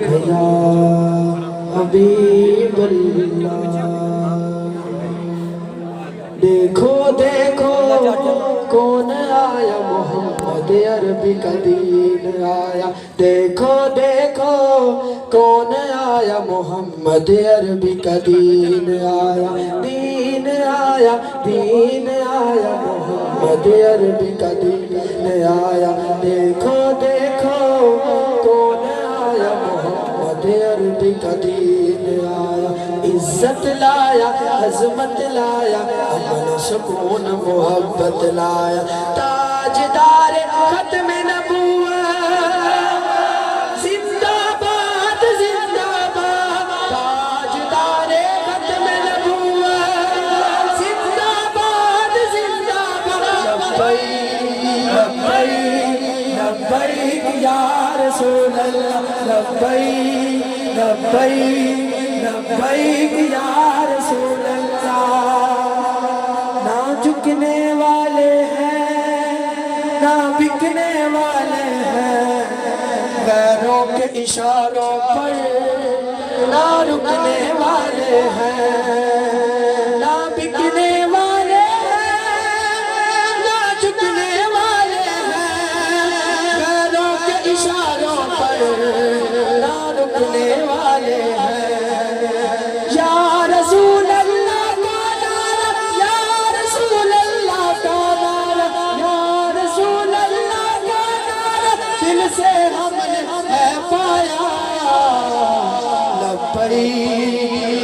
یا حبیب اللہ دیکھو دیکھو کون آیا محمد عربی کا دین آیا دیکھو دیکھو کون آیا محمد عربی کا دین آیا دین آیا دین آیا محمد عربی کا دین آیا دیکھو دیکھو کون آیا محمد عربی کا دین آیا عزت لایا عظمت لایا امن سکون محبت لایا تاجدار ختم نبوت زندہ باد زندہ باد تاجدار ختم نبوت زندہ باد لبیک لبیک یا رسول اللہ لبیک لبیک لبیک یا رسول اللہ نہ جھکنے والے ہیں نہ بکنے والے ہیں غیروں کے اشاروں پر نہ رکنے والے ہیں نہ بکنے والے ہیں نہ جھکنے والے ہیں غیروں کے اشاروں پر نہ رکنے والے ہیں یا رسول اللہ کا نعرہ یا رسول اللہ کا نعرہ یا رسول اللہ کا نعرہ دل سے ہم نے پایا لبیک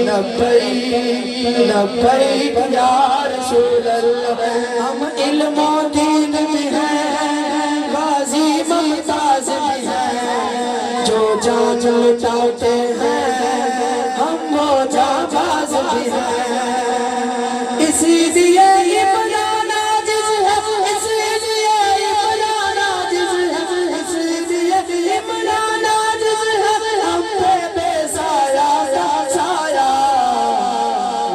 لبیک لبیک یا رسول اللہ ہم علم و دین بھی ہیں غازی ممتاز بھی ہیں جو جان لٹاتے ہیں ہم وہ جانباز بھی ہیں اسی لیے عمران عاجز ہے اسی لیے عمران عاجز ہے اسی لیے عمران عاجز ہے ہم پہ بے سایہ سایہ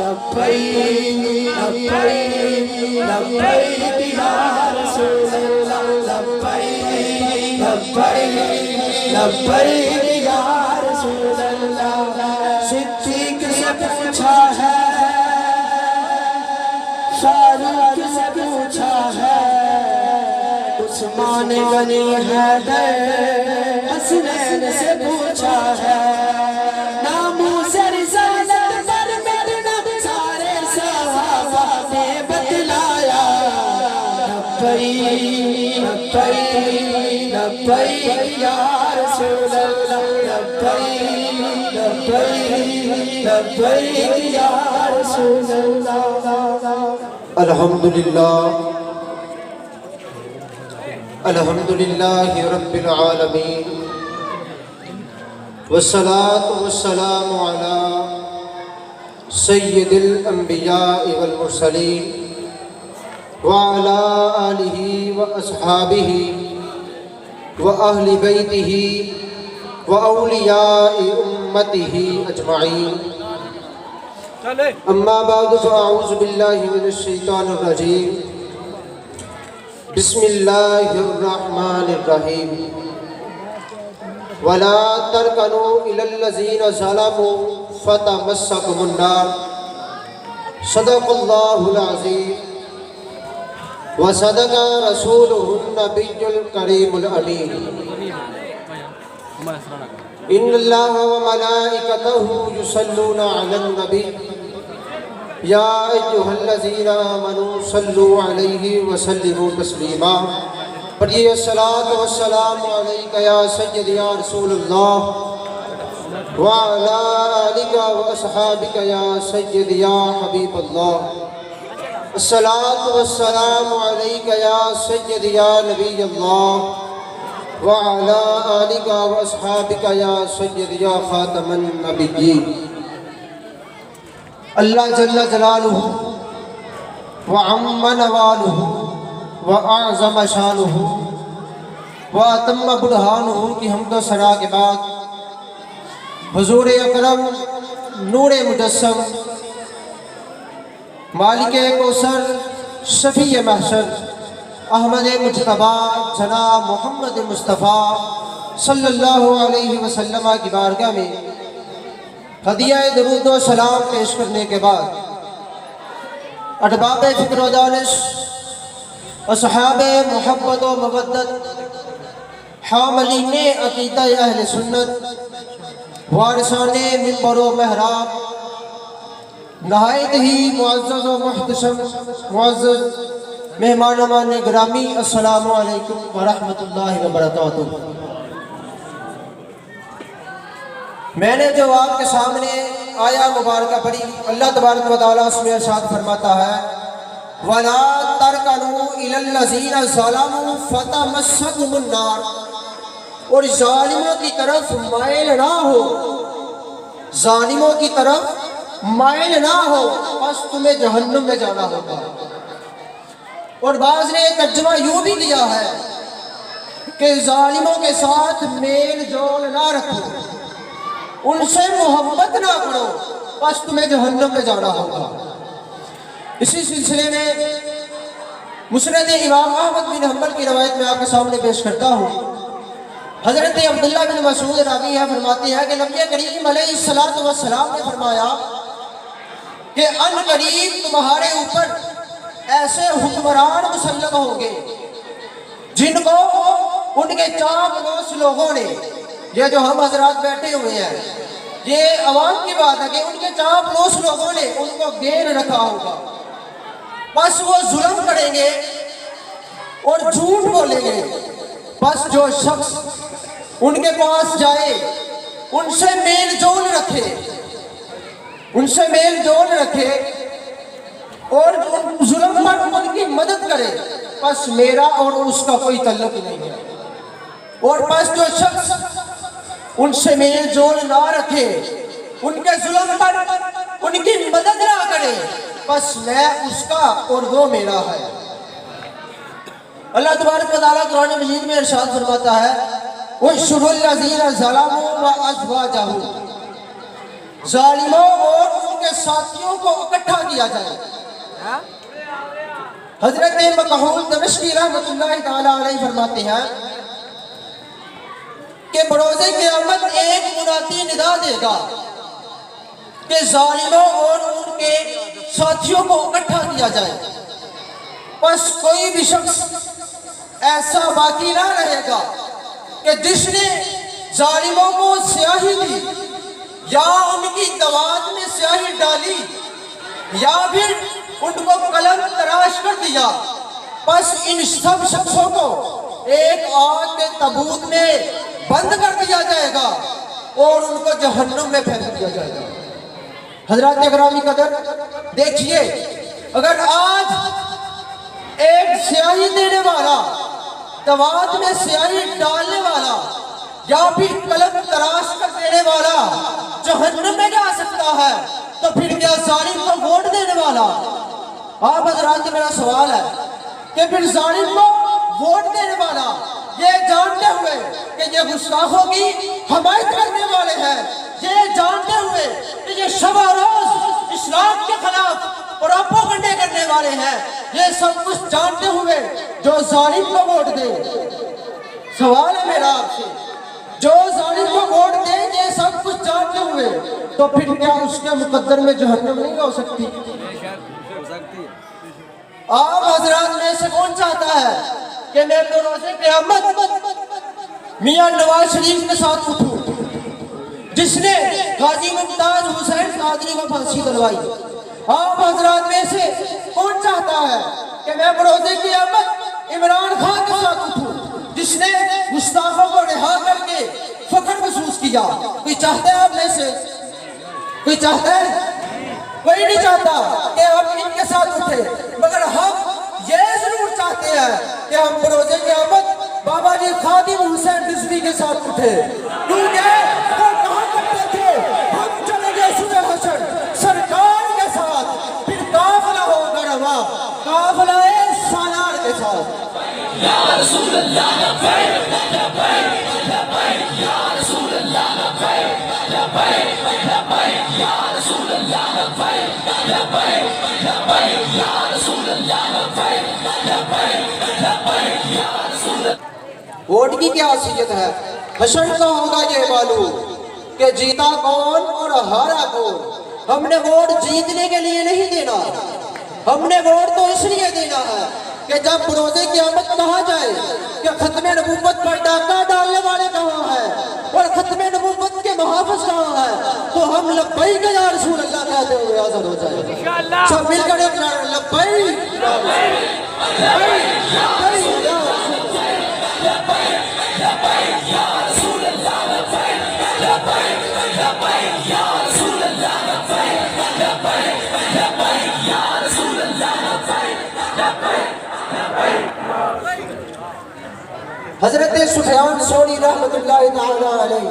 لبیک لبیک لبیک یا رسول اللہ لبیک لبیک لبیک یا رسول اللہ صدیق سے پوچھا ہے فاروق سے پوچھا ہے عثمان غنی حیدر حسنین سے پوچھا ہے ناموس رسالت پر مرنا سارے صحابہ نے بتلایا لبیک لبیک لبیک یا رسول اللہ لبیک لبیک لبیک یا رسول اللہ الحمدللہ الحمدللہ رب العالمین والصلاة والسلام علی سید الانبیاء والمرسلین وعلى آلہ واصحابہ واہل بیتہ واولیاء امتہ اجمعین اما بعد فاعوذ باللہ من الشیطان الرجیم بسم اللہ الرحمن الرحیم ولا ترکنوا الی الذین ظلموا فتمسکم النار صدق اللہ العظیم وصدق رسولہ النبی الکریم الامین ان اللہ وملائکتہ یصلون علی النبی یا ایھا الذین آمنوا صلوا علیہ وسلموا تسلیما پڑھیے الصلاۃ والسلام علیک یا سید یا رسول اللہ وعلی آلک واصحابک یا سید یا حبیب اللہ الصلاۃ والسلام علیک یا سید یا نبی اللہ وعلی آلک واصحابک یا سید یا خاتم النبیین اللہ جل جلالہ وعم نوالہ وأعظم شانہ وأتم برہانہ کی حمد و ثنا کے بعد حضور اکرم نور مجسم مالک کوثر شفیع محشر احمد مجتبی جناب محمد مصطفیٰ صلی اللہ علیہ وسلم کی بارگاہ میں ہدیہ درود و سلام پیش کرنے کے بعد ارباب فکر و دانش، اصحاب محبت و مودت، حاملین عقیدہ اہل سنت، وارثان منبر و محراب، نہایت ہی معزز و محتشم معزز مہمان گرامی، السلام علیکم ورحمۃ اللہ وبرکاتہ۔ میں نے جو آپ کے سامنے آیا مبارکہ پڑھی، اللہ تبارک و تعالیٰ اس میں ارشاد فرماتا ہے وَلَا تَرْكَنُوا إِلَى الَّذِينَ ظَلَمُوا فَتَمَسَّكُمُ النَّارُ، اور ظالموں کی طرف مائل نہ ہو، ظالموں کی طرف مائل نہ ہو، بس تمہیں جہنم میں جانا ہوگا۔ اور بعض نے ترجمہ یوں بھی کیا ہے کہ ظالموں کے ساتھ میل جول نہ رکھو، ان سے محبت نہ کرو، بس تمہیں جہنم میں جانا ہوگا۔ اسی سلسلے میں مسند امام احمد بن حنبل کی روایت میں آپ کے سامنے پیش کرتا ہوں۔ حضرت عبداللہ بن مسعود راوی ہے، فرماتے ہیں کہ نبی کریم علیہ السلام نے فرمایا کہ ان قریب تمہارے اوپر ایسے حکمران مسلط ہوں گے جن کو ان کے چاپلوس لوگوں نے، یہ جو ہم حضرات بیٹھے ہوئے ہیں یہ عوام کی بات ہے، کہ ان کے چاپلوس لوگوں نے ان کو گیر رکھا ہوگا، بس وہ ظلم کریں گے اور جھوٹ بولیں گے۔ بس جو شخص ان کے پاس جائے، ان سے میل جول رکھے، ان سے میل جول رکھے اور ظلم پر ان کی مدد کرے، بس میرا اور اس کا کوئی تعلق نہیں ہے۔ اور بس جو شخص ان سے میل جول نہ رکھے، ان کے ظلم پر ان کی مدد نہ کرے، بس میں اس کا اور وہ میرا ہے۔ اللہ تبارک و تعالیٰ قرآن مجید میں ارشاد فرماتا ہے وَاحْشُرُوا الَّذِينَ ظَلَمُوا وَأَزْوَاجَهُمْ، ظالموں اور ان کے ساتھیوں کو اکٹھا کیا جائے۔ حضرت مکحول دمشقی رحمۃ اللہ تعالیٰ علیہ فرماتے ہیں کہ بروز قیامت ایک منادی ندا دے گا کہ ظالموں اور ان کے ساتھیوں کو اکٹھا کیا جائے، بس کوئی بھی شخص ایسا باقی نہ رہے گا کہ جس نے ظالموں کو سیاہی دی یا ان کی دوات میں سیاہی ڈالی یا پھر ان کو قلم تراش کر دیا، بس ان سب شخصوں کو ایک آگ کے تابوت میں بند کر دیا جائے گا اور ان کو جہنم میں پھینک دیا جائے گا۔ حضرات گرامی قدر، دیکھیے اگر آج ایک سیاہی دینے والا، دوات میں سیاہی ڈالنے والا یا پھر قلم تراش کر دینے والا جہنم میں جا سکتا ہے، تو پھر کیا ظالم کو ووٹ دینے والا؟ آپ حضرات سے میرا سوال ہے کہ پھر ظالم کو ووٹ دینے والا یہ جانتے ہوئے کہ یہ گستاخوں کی حمایت کرنے والے ہیں، یہ جانتے ہوئے کہ یہ شب و روز اسلام کے خلاف پروپیگنڈے کرنے والے ہیں، یہ سب کچھ جانتے ہوئے جو ظالم کو ووٹ دے، سوال ہے میرا آپ سے، جو ظالم کو ووٹ دے یہ سب کچھ جانتے ہوئے، تو پھر کیا اس کے مقدر میں جہنم نہیں ہو سکتی؟ آپ حضرات میں سے کون چاہتا ہے کہ میں بروز قیامت میاں نواز شریف کے ساتھ اٹھوں جس نے غازی ممتاز حسین قادری کو پھانسی دلوائی؟ آپ حضرات میں سے کون چاہتا ہے کہ میں بروز قیامت عمران خان کے ساتھ اٹھوں جس نے گستاخوں کو رہا کر کے فخر محسوس کیا؟ کوئی چاہتا ہے آپ میں سے؟ کوئی چاہتا ہے؟ کوئی نہیں چاہتا کہ ہم ان کے ساتھ اٹھے، مگر ہم یہ ضرور چاہتے ہیں کہ ہم بروز قیامت بابا جی خادم حسین رضوی کے ساتھ اٹھے، کیونکہ وہ کہا کرتے تھے ہم چلیں گے صبح حشر سرکار کے ساتھ، پھر قافلہ ہوگا رواں، قافلہ سالار کے ساتھ۔ یا رسول اللہ لبیک لبیک لبیک یا رسول اللہ لبیک لبیک لبیک یا رسول اللہ لبیک لبیک لبیک یا رسول اللہ لبیک لبیک لبیک یا رسول اللہ۔ ووٹ کی کیا حیثیت ہے؟ حشر کا ہوگا یہ معلوم کہ جیتا کون اور ہارا کون۔ ہم نے ووٹ جیتنے کے لیے نہیں دینا، ہم نے ووٹ تو اس لیے دینا ہے کہ جب بروز قیامت کہا جائے کہ ختم نبوت پر ڈاکہ ڈالنے والے کہاں ہیں اور ختم نبوت کے محافظ کہاں ہیں، تو ہم لبیک یا رسول اللہ کہتے ہوئے حاضر ہو جائیں۔ سب مل کر ایک نعرہ لبیک حضرت سفیان ثوری رحمۃ اللہ تعالی علیہ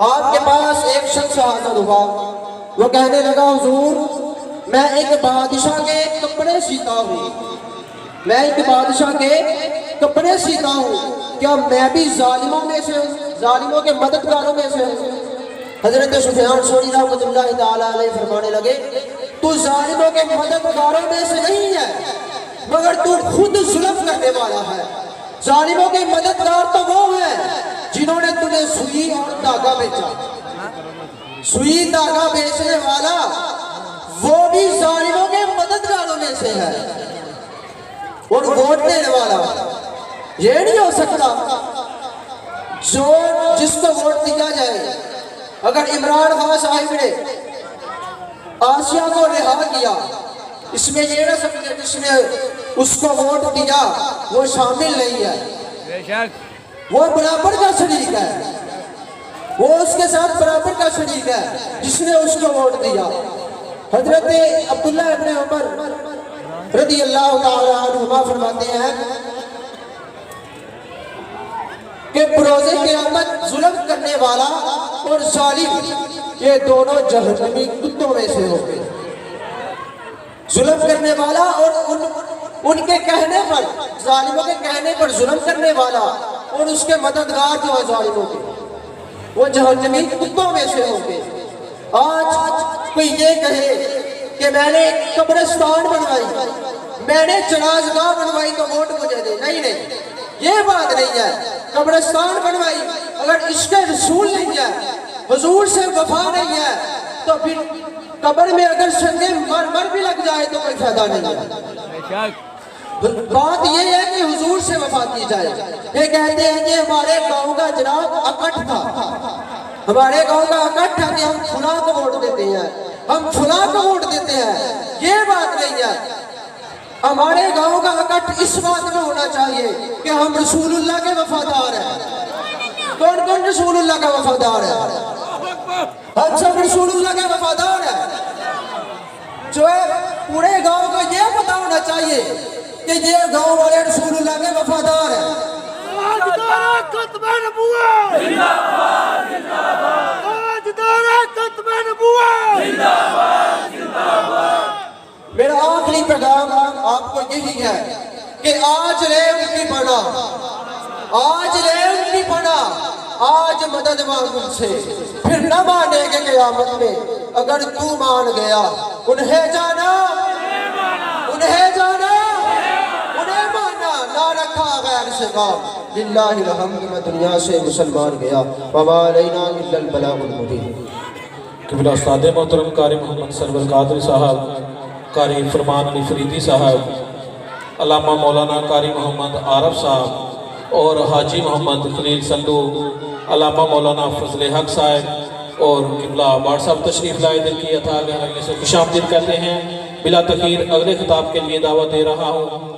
آپ کے پاس ایک شخص حاضر ہوا، وہ کہنے لگا حضور میں ایک بادشاہ کے کپڑے سیتا ہوں، میں ایک بادشاہ کے کپڑے سیتا ہوں، کیا میں بھی ظالموں میں سے ہوں، ظالموں کے مددگاروں میں سے ہوں؟ حضرت سفیان ثوری رحمۃ اللہ تعالی علیہ فرمانے لگے تو ظالموں کے مددگاروں میں سے نہیں ہے، مگر تو خود ظلم کرنے والا ہے۔ ظالموں کے مددگار تو وہ ہیں جنہوں نے تجھے سوئی اور دھاگا بیچا، سوئی دھاگا بیچنے والا وہ بھی ظالموں کے مددگاروں میں سے ہے، اور ووٹ دینے والا یہ نہیں ہو سکتا جو جس کو ووٹ دیا جائے۔ اگر عمران خان صاحب نے آسیہ کو رہا کیا، اس میں یہ نہ سمجھے جس نے اس کو ووٹ دیا وہ شامل نہیں ہے، وہ برابر کا شریک ہے، وہ اس کے ساتھ برابر کا شریک ہے جس نے اس کو ووٹ دیا۔ حضرت عبداللہ ابن عمر رضی اللہ تعالی عنہما فرماتے ہیں کہ بروز قیامت ظلم کرنے والا اور ظالم یہ دونوں جہنمی کتوں میں سے ہوں گے۔ ظلم کرنے والا اور ان کے کہنے پر، ظالموں کے کہنے پر ظلم کرنے والا اور اس کے مددگار جو ہے ظالموں کے، وہ جہنمی کتوں میں سے ہوں گے۔ آج کوئی یہ کہے کہ میں نے قبرستان بنوائی، میں نے جنازگاہ بنوائی تو ووٹ مجھے دے، نہیں نہیں، یہ بات نہیں ہے۔ قبرستان بنوائی اگر عشق رسول نہیں ہے، حضور سے وفا نہیں ہے، تو پھر قبر میں اگر سنگ مرمر بھی لگ جائے تو کوئی فائدہ نہیں ہے۔ بات یہ ہے کہ حضور سے وفا کی جائے۔ یہ کہتے ہیں کہ ہمارے گاؤں کا جناب اکٹھ تھا، ہمارے گاؤں کا اکٹھ تھا کہ ہم فلاں کو ووٹ دیتے ہیں، ہم فلاں کو ووٹ دیتے ہیں، یہ بات نہیں ہے۔ ہمارے گاؤں کا اکٹھ اس بات میں ہونا چاہیے کہ ہم رسول اللہ کے وفادار ہیں۔ کون کون رسول اللہ کا وفادار ہے؟ ہم سب رسول اللہ کے وفادار ہیں۔ جو پورے گاؤں کو یہ پتا ہونا چاہیے کہ یہ گاؤں والے رسول اللہ کے وفادار ہیں۔ میرا آخری پیغام آپ کو یہی ہے کہ آج لے ان کی پناہ، آج لے ان کی پناہ، آج مدد مانگ ان سے، پھر نہ مانے گے قیامت میں اگر تو مان گیا۔ انہیں جانا، انہیں جانا، انہیں مانا، نہ رکھا غیر سے کام۔ للہ الحمد، میں دنیا سے مسلمان گیا، وما علینا الا البلاغ المبین۔ قبلہ استاد محترم قاری محمد سرور قادری صاحب، قاری فرمان علی فریدی صاحب، علامہ مولانا قاری محمد عارف صاحب اور حاجی محمد خلیل سندو، علامہ مولانا فضل حق صاحب اور قبلہ باڑ صاحب تشریف لائے، دل کی عطا گہرائیوں سے خوش آمدید کہتے ہیں۔ بلا تخیر اگلے خطاب کے لیے دعوت دے رہا ہوں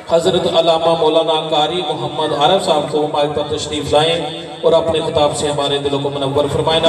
حضرت علامہ مولانا قاری محمد عارف صاحب کو مائک پر تشریف لائیں اور اپنے خطاب سے ہمارے دلوں کو منور فرمائیں۔